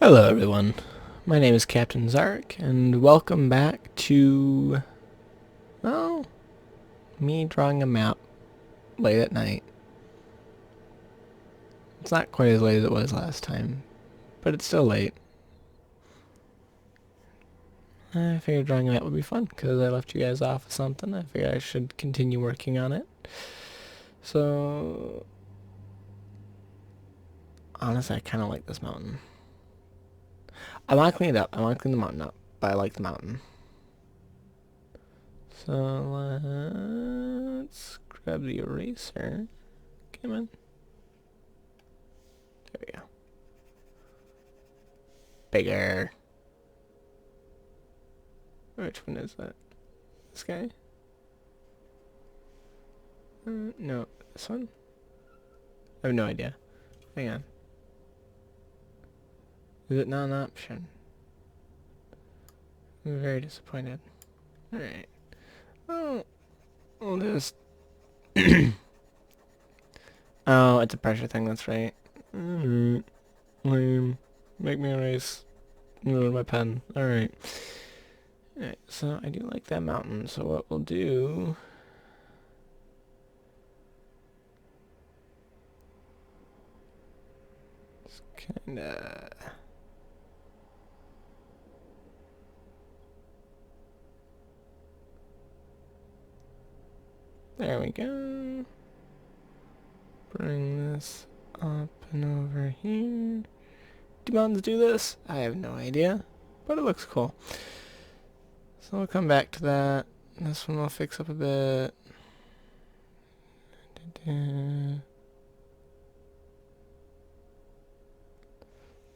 Hello everyone, my name is Captain Zark, and welcome back to, well, me drawing a map late at night. It's not quite as late as it was last time, but it's still late. I figured drawing a map would be fun, because I left you guys off with something. I figured I should continue working on it. So, honestly, I kind of like this mountain. I want to clean it up. I want to clean the mountain up, but I like the mountain. So, let's grab the eraser. Come on. There we go. Bigger. Which one is that? This guy? No, this one? I have no idea. Hang on. Is it not an option? I'm very disappointed. Alright. Oh, we'll just... Oh, it's a pressure thing, that's right. Lame. Make me erase. Ruin my pen. Alright. Alright, so I do like that mountain, so what we'll do... is kinda... There we go. Bring this up and over here. Do mountains do this? I have no idea, but it looks cool. So we'll come back to that. This one will fix up a bit.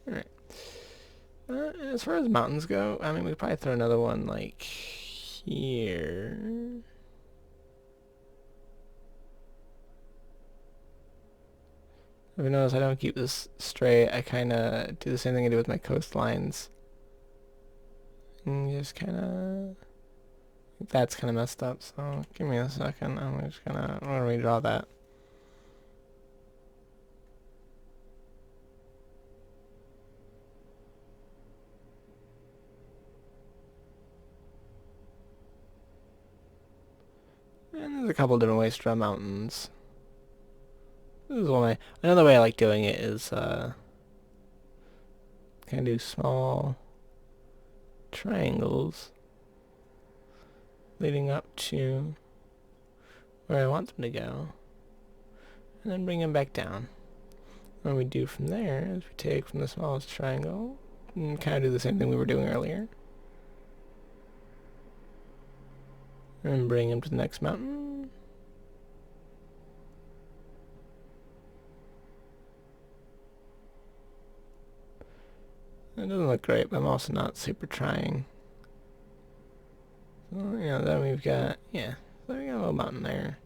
Alright. As far as mountains go, I mean, we could probably throw another one, like, here. If you notice, I don't keep this straight. I kind of do the same thing I do with my coastlines. And just kind of... That's kind of messed up, so give me a second. I'm just gonna redraw that. And there's a couple different ways to draw mountains. This is one way. Another way I like doing it is kind of do small triangles leading up to where I want them to go, and then bring them back down. What we do from there is we take from the smallest triangle and kind of do the same thing we were doing earlier, and bring them to the next mountain. It doesn't look great, but I'm also not super trying. So, then we've got, so we got a little mountain there.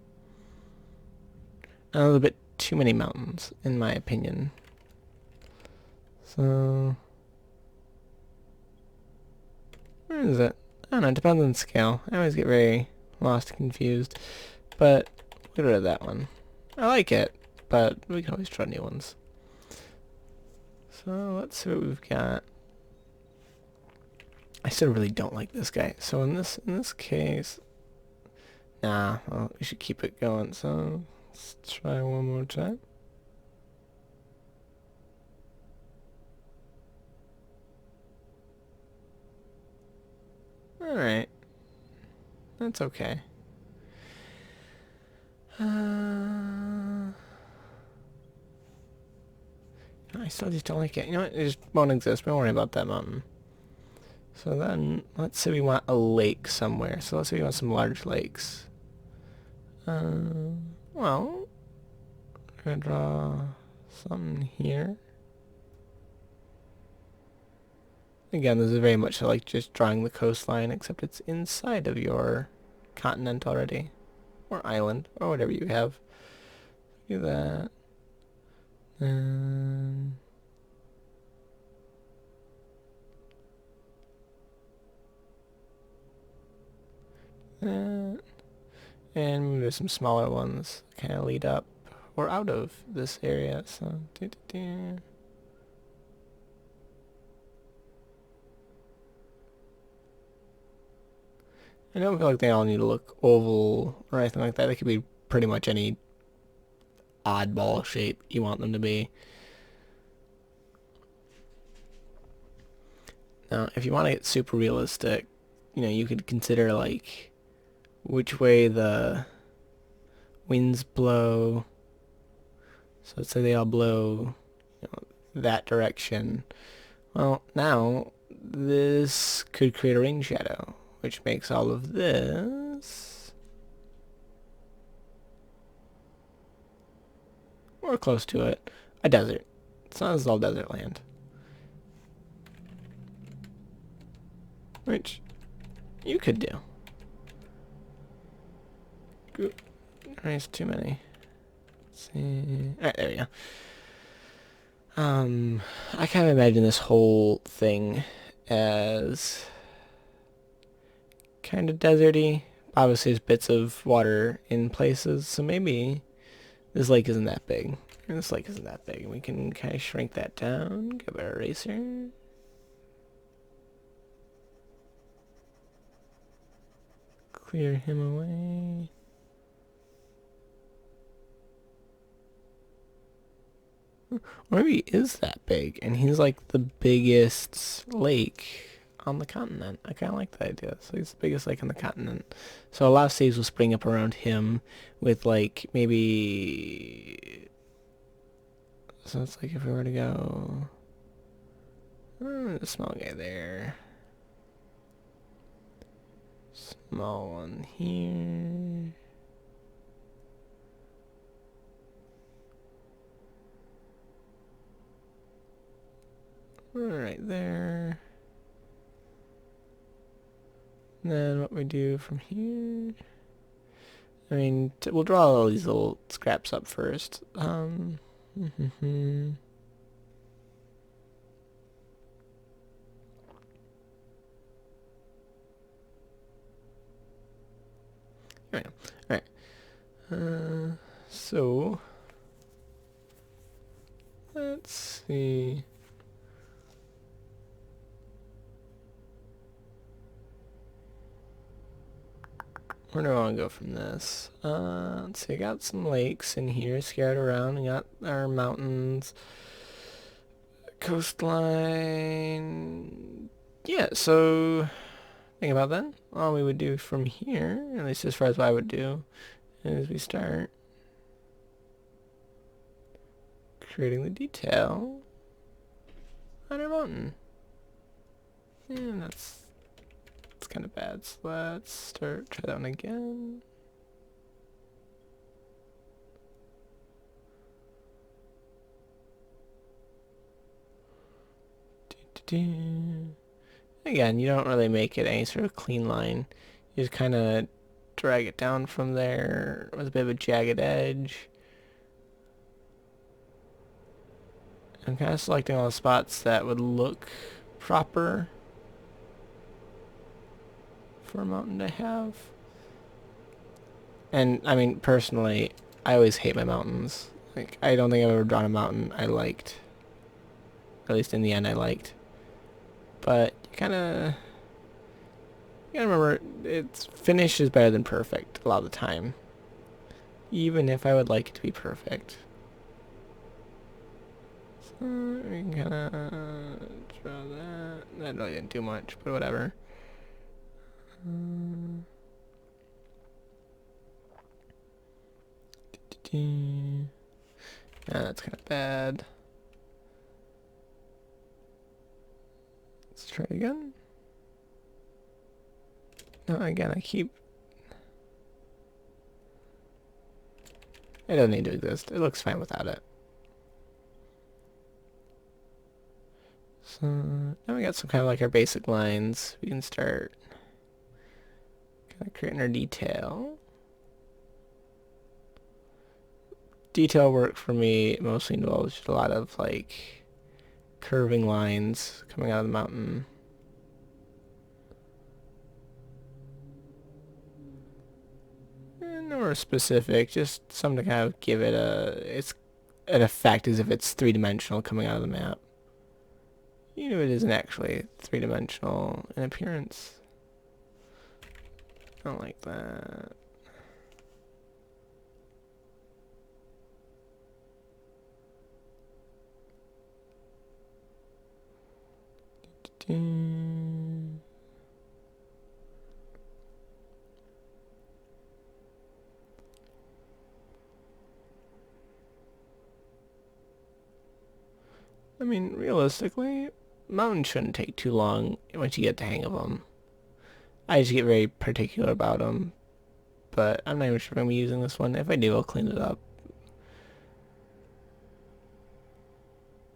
A little bit too many mountains, in my opinion. So, where is it? I don't know, it depends on scale. I always get very lost and confused, but get rid of that one. I like it, but we can always try new ones. So let's see what we've got. I still really don't like this guy. So in this case, well, we should keep it going. So let's try one more time. Alright. That's okay. I still just don't like it. You know what? It just won't exist. Don't worry about that mountain. So then, let's say we want a lake somewhere. So let's say we want some large lakes. Well, we're gonna draw something here. Again, this is very much like just drawing the coastline, except it's inside of your continent already. Or island, or whatever you have. Do that. And that. And there's some smaller ones that kind of lead up or out of this area. So, I don't feel like they all need to look oval or anything like that. They could be pretty much any oddball shape you want them to be. Now, if you want to get super realistic, you could consider like which way the winds blow. So let's say they all blow that direction. Well, now this could create a rain shadow, which makes all of this or close to it a desert. It's not as all desert land. Which you could do. There's too many. Let's see. Alright, there we go. I kind of imagine this whole thing as kind of deserty. Obviously, there's bits of water in places, so maybe this lake isn't that big. This lake isn't that big. We can kind of shrink that down. Give it an eraser. Clear him away. Or maybe he is that big, and he's like the biggest lake on the continent. I kind of like that idea. So he's the biggest lake on the continent. So a lot of saves will spring up around him with like maybe... So it's like if we were to go... the small guy there. Small one here. Right there. And then what we do from here... I mean, we'll draw all these little scraps up first. Alright. So let's see. Where do I want to go from this? Let's see, I got some lakes in here scattered around. We got our mountains, coastline. Yeah, so think about that. All we would do from here, at least as far as what I would do, is we start creating the detail on our mountain. And that's kind of bad. So let's try that one again. Again, you don't really make it any sort of clean line. You just kind of drag it down from there with a bit of a jagged edge. I'm kind of selecting all the spots that would look proper for a mountain to have. And I mean, personally, I always hate my mountains. Like, I don't think I've ever drawn a mountain I liked. At least in the end I liked. But you gotta remember, it's finish is better than perfect a lot of the time. Even if I would like it to be perfect. So we can kinda draw that. That really didn't do much, but whatever. Yeah, that's kind of bad. Let's try it again. No, again, it doesn't need to exist. It looks fine without it. So now we got some kind of like our basic lines. We can start kind of creating our detail. Detail work for me mostly involves just a lot of like curving lines coming out of the mountain. Nor specific, just something to kind of give it an effect as if it's three-dimensional coming out of the map. Even if it isn't actually three-dimensional in appearance. I don't like that. I mean, realistically, mountains shouldn't take too long once you get the hang of them. I just get very particular about them, but I'm not even sure if I'm gonna be using this one. If I do, I'll clean it up.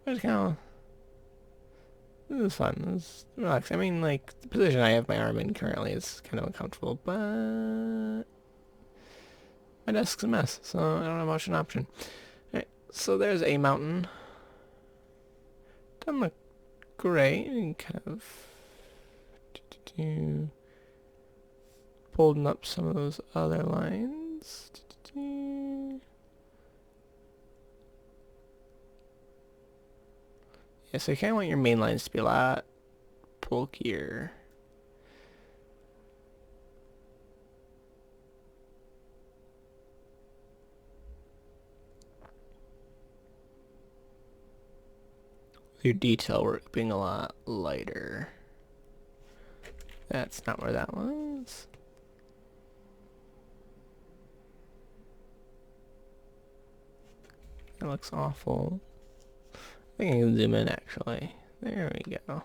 But it's kind of, this is fun. It's relaxing. I mean, like, the position I have my arm in currently is kind of uncomfortable, but my desk's a mess, so I don't have much an option. Alright, so there's a mountain. Doesn't look great. And kind of folding up some of those other lines. Yeah, so you kind of want your main lines to be a lot bulkier. Your detail work being a lot lighter. That's not where that was. That looks awful. I think I can zoom in actually. There we go.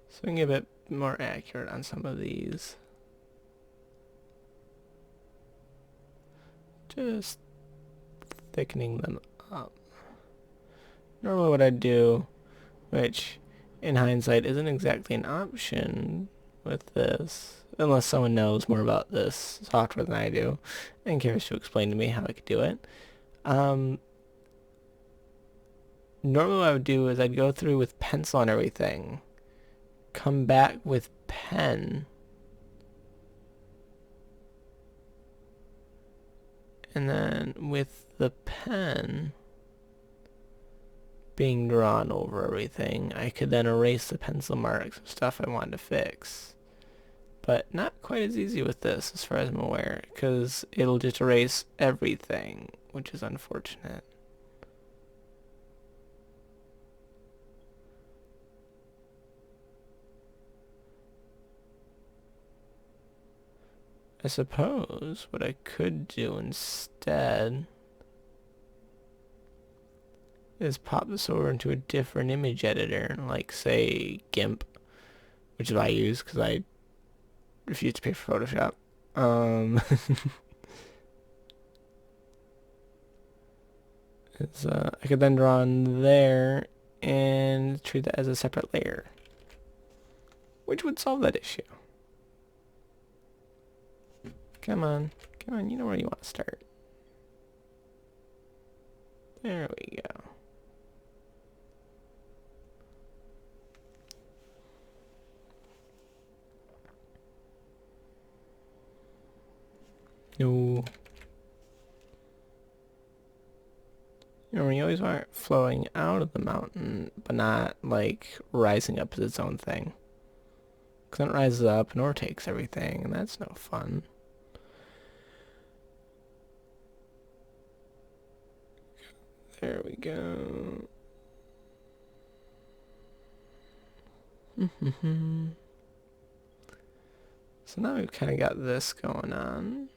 So we can get a bit more accurate on some of these. Just thickening them up. Normally what I'd do, which in hindsight isn't exactly an option with this, unless someone knows more about this software than I do and cares to explain to me how I could do it. Normally what I would do is I'd go through with pencil and everything, come back with pen, and then with the pen being drawn over everything, I could then erase the pencil marks of stuff I wanted to fix. But not quite as easy with this as far as I'm aware, because it'll just erase everything, which is unfortunate. I suppose what I could do instead is pop this over into a different image editor, like say GIMP, which is what I use because I refuse to pay for Photoshop. I could then draw on there and treat that as a separate layer, which would solve that issue. Come on, you know where you want to start. There we go. No. You know, you always want it flowing out of the mountain, but not, like, rising up as its own thing. Because then it rises up and overtakes everything, and that's no fun. There we go. So now we've kind of got this going on.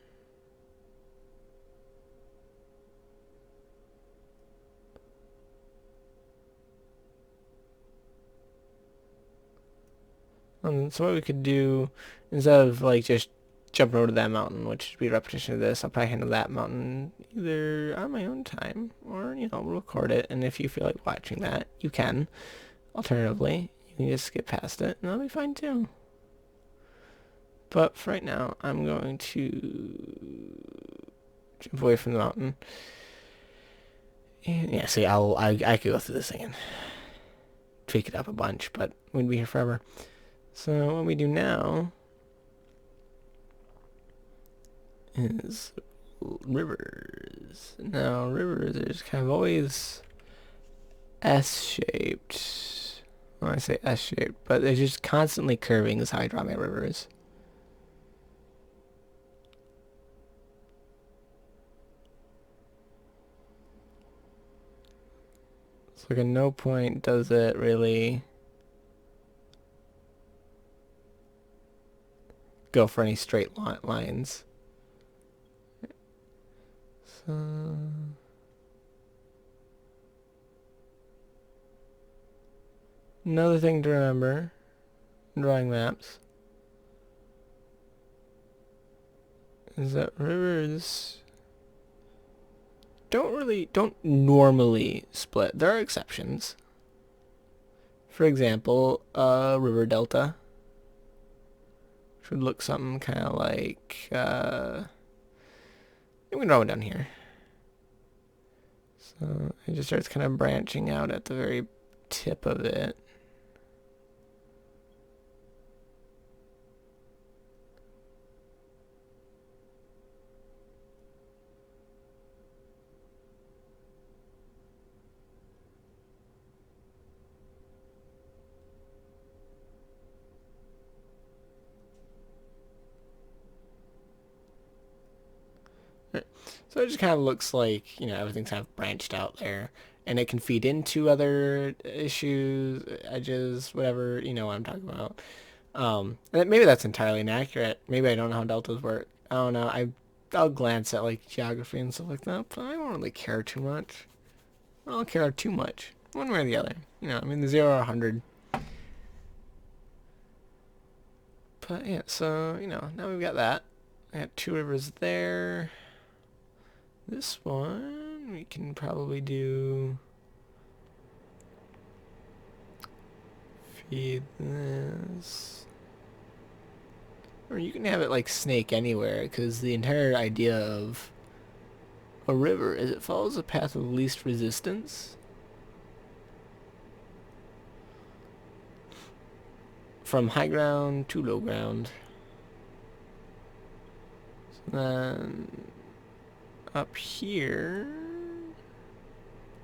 So what we could do, instead of like just jumping over to that mountain, which would be a repetition of this, I'll probably handle that mountain either on my own time, or, you know, record it, and if you feel like watching that, you can. Alternatively, you can just skip past it, and that'll be fine too. But for right now, I'm going to jump away from the mountain. And yeah, see, I could go through this thing and tweak it up a bunch, but we'd be here forever. So what we do now is rivers. Now rivers are just kind of always S-shaped. Well, I say S-shaped, but they're just constantly curving is how I draw my rivers. So like at no point does it really go for any straight lines. So another thing to remember in drawing maps is that rivers don't normally split. There are exceptions. For example, a river delta should look something kind of like we can draw one down here. So it just starts kind of branching out at the very tip of it. So it just kind of looks like, everything's kind of branched out there. And it can feed into other issues, edges, whatever, you know what I'm talking about. And maybe that's entirely inaccurate. Maybe I don't know how deltas work. I don't know. I'll glance at like geography and stuff like that, but I don't really care too much. I don't care too much, one way or the other. I mean the 0 or 100. But yeah, so now we've got that. I got two rivers there. This one we can probably do. Feed this. Or you can have it like snake anywhere, because the entire idea of a river is it follows a path of least resistance from high ground to low ground. So then up here,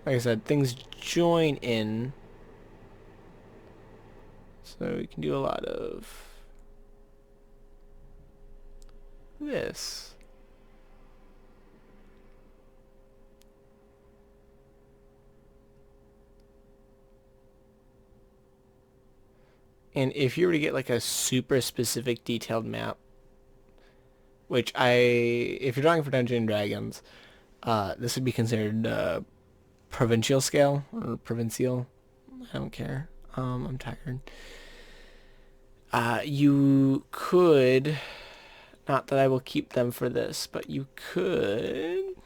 like I said, things join in, so we can do a lot of this. And if you were to get like a super specific detailed map, which if you're drawing for Dungeons and Dragons, this would be considered provincial scale or provincial. I don't care. I'm tired. You could, not that I will keep them for this, but you could,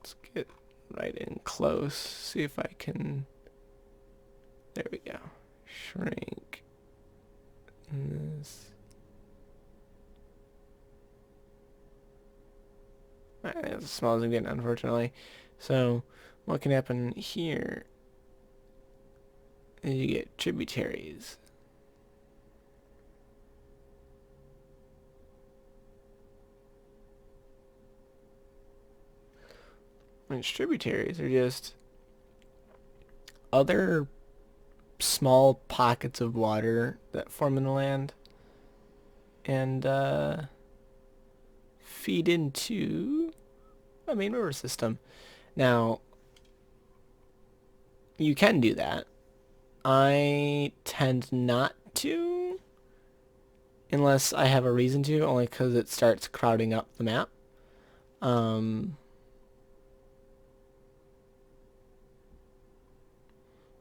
let's get right in close, see if I can, there we go, shrink this. That's as small as I'm getting, unfortunately. So what can happen here is you get tributaries. Which tributaries are just other small pockets of water that form in the land and feed into a main river system. Now, you can do that. I tend not to, unless I have a reason to, only because it starts crowding up the map.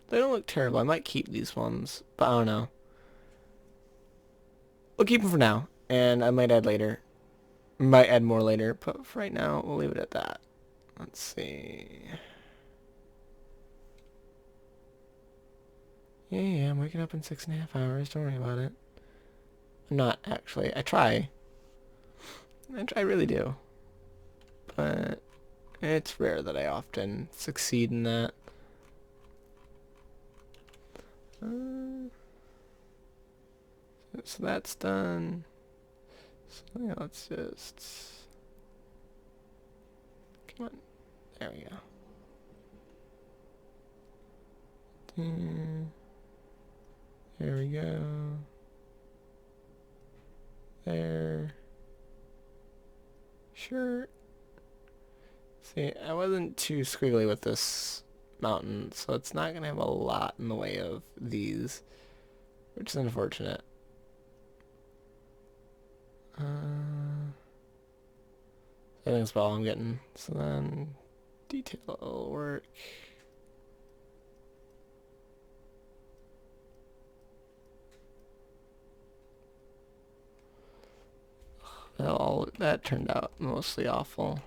They don't look terrible. I might keep these ones, but I don't know. We'll keep them for now, and I might add later. Might add more later, but for right now, we'll leave it at that. Let's see. Yeah, I'm waking up in 6.5 hours. Don't worry about it. I'm not, actually. I try. I really do. But it's rare that I often succeed in that. So that's done. So yeah, let's just... Come on. There we go. There we go. There. Sure. See, I wasn't too squiggly with this mountain, so it's not gonna have a lot in the way of these, which is unfortunate. I think that's about all I'm getting. So then detail work. That turned out mostly awful.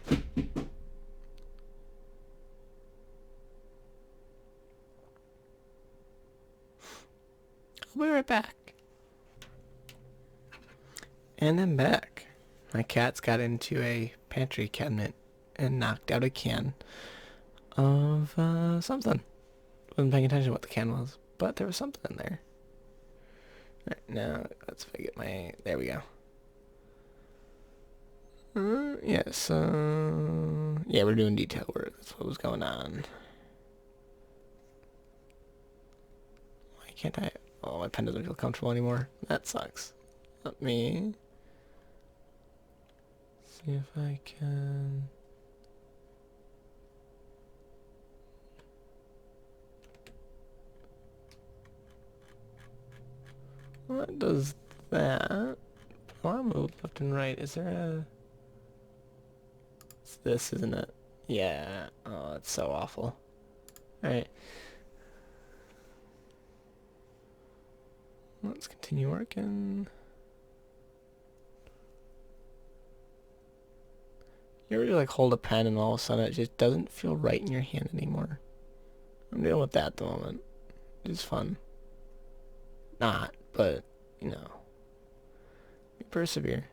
I'll be right back. And I'm back. My cats got into a pantry cabinet and knocked out a can of something. Wasn't paying attention to what the can was, but there was something in there. Alright, now let's get my... There we go. Yes, yeah, we're doing detail work. That's what was going on. Why can't I... Oh, my pen doesn't feel comfortable anymore. That sucks. Let me... see if I can... What does that? Oh, I moved left and right. Is there a... It's this, isn't it? Yeah. Oh, it's so awful. Alright. Let's continue working. You ever like hold a pen and all of a sudden it just doesn't feel right in your hand anymore? I'm dealing with that at the moment. It's fun. Not, but, you know. We persevere.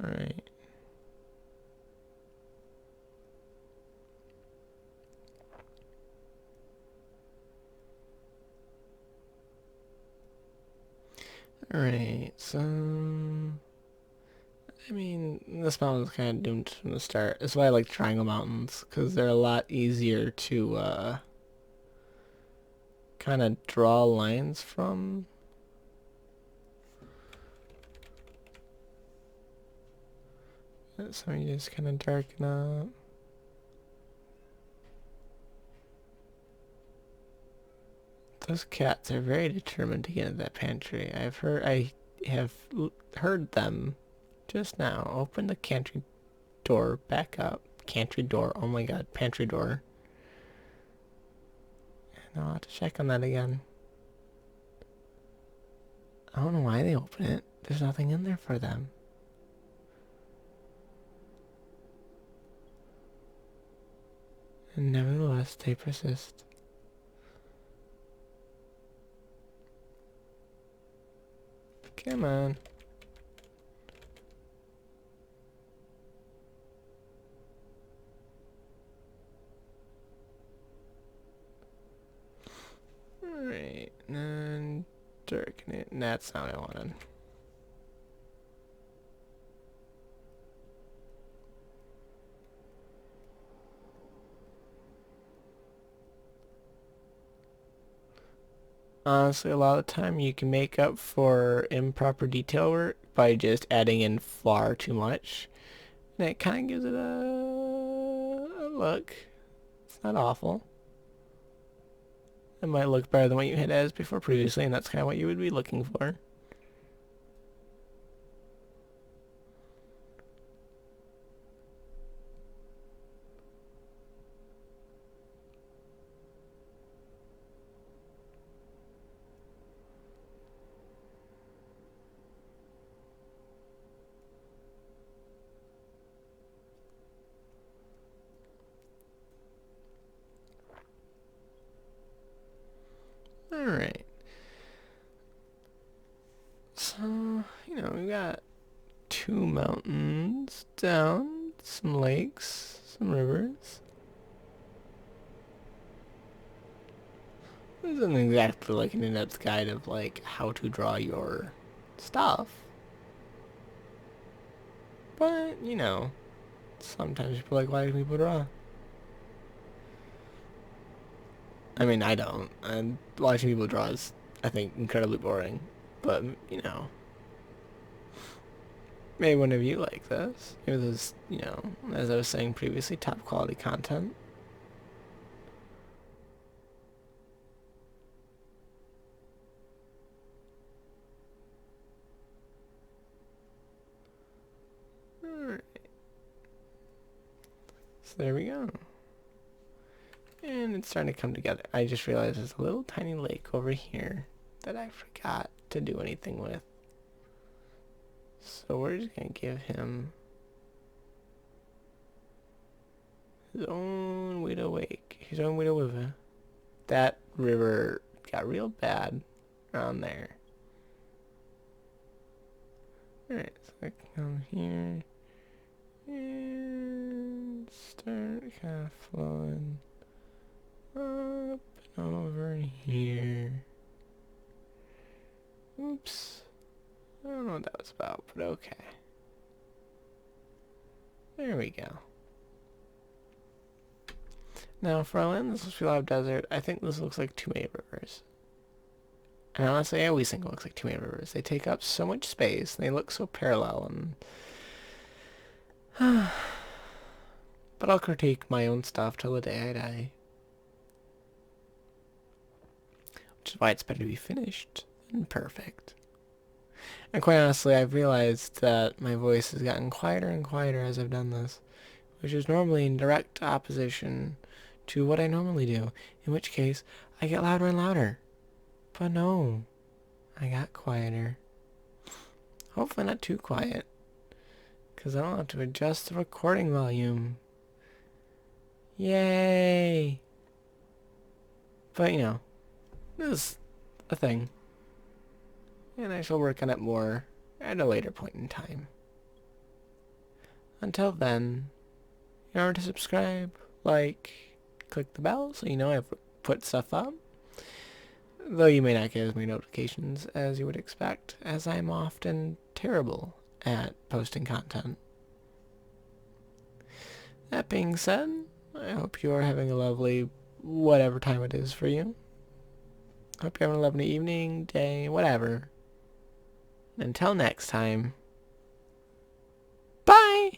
Alright. Alright, so... I mean, this mountain's kind of doomed from the start. That's why I like triangle mountains, because they're a lot easier to, kind of draw lines from. So you just kind of darken up. Those cats are very determined to get into that pantry. I have heard them just now open the pantry door back up. Pantry door, oh my god, pantry door. And I'll have to check on that again. I don't know why they open it. There's nothing in there for them. And nevertheless, they persist. Come on. Alright, and darken it. And that's not what I wanted. Honestly, a lot of the time you can make up for improper detail work by just adding in far too much. And it kind of gives it a look. It's not awful. It might look better than what you had as before previously, and that's kind of what you would be looking for. Alright. we've got 2 mountains down, some lakes, some rivers. This isn't exactly like an in-depth guide of like how to draw your stuff. But, you know, sometimes people like watching people draw. I mean, I don't. And watching people draw is, I think, incredibly boring. But, you know, maybe one of you like this. Maybe this is, you know, as I was saying previously, top quality content. Alright. So there we go. And it's starting to come together. I just realized there's a little tiny lake over here that I forgot to do anything with. So we're just going to give him his own way to wake. His own way to live. That river got real bad around there. Alright, so I come here and start kind of flowing up and over here. Oops. I don't know what that was about, but okay. There we go. Now, for a land this looks like a lot of desert, I think this looks like 2 main rivers. And honestly, I always think it looks like 2 main rivers. They take up so much space, and they look so parallel, and... But I'll critique my own stuff till the day I die. Which is why it's better to be finished than perfect. And quite honestly, I've realized that my voice has gotten quieter and quieter as I've done this, which is normally in direct opposition to what I normally do, in which case I get louder and louder. But no, I got quieter. Hopefully not too quiet, because I don't have to adjust the recording volume. Yay! But, you know, this is a thing. And I shall work on it more at a later point in time. Until then, remember to subscribe, like, click the bell so you know I've put stuff up. Though you may not get as many notifications as you would expect, as I'm often terrible at posting content. That being said, I hope you are having a lovely whatever time it is for you. Hope you're having a lovely evening, day, whatever. Until next time, bye!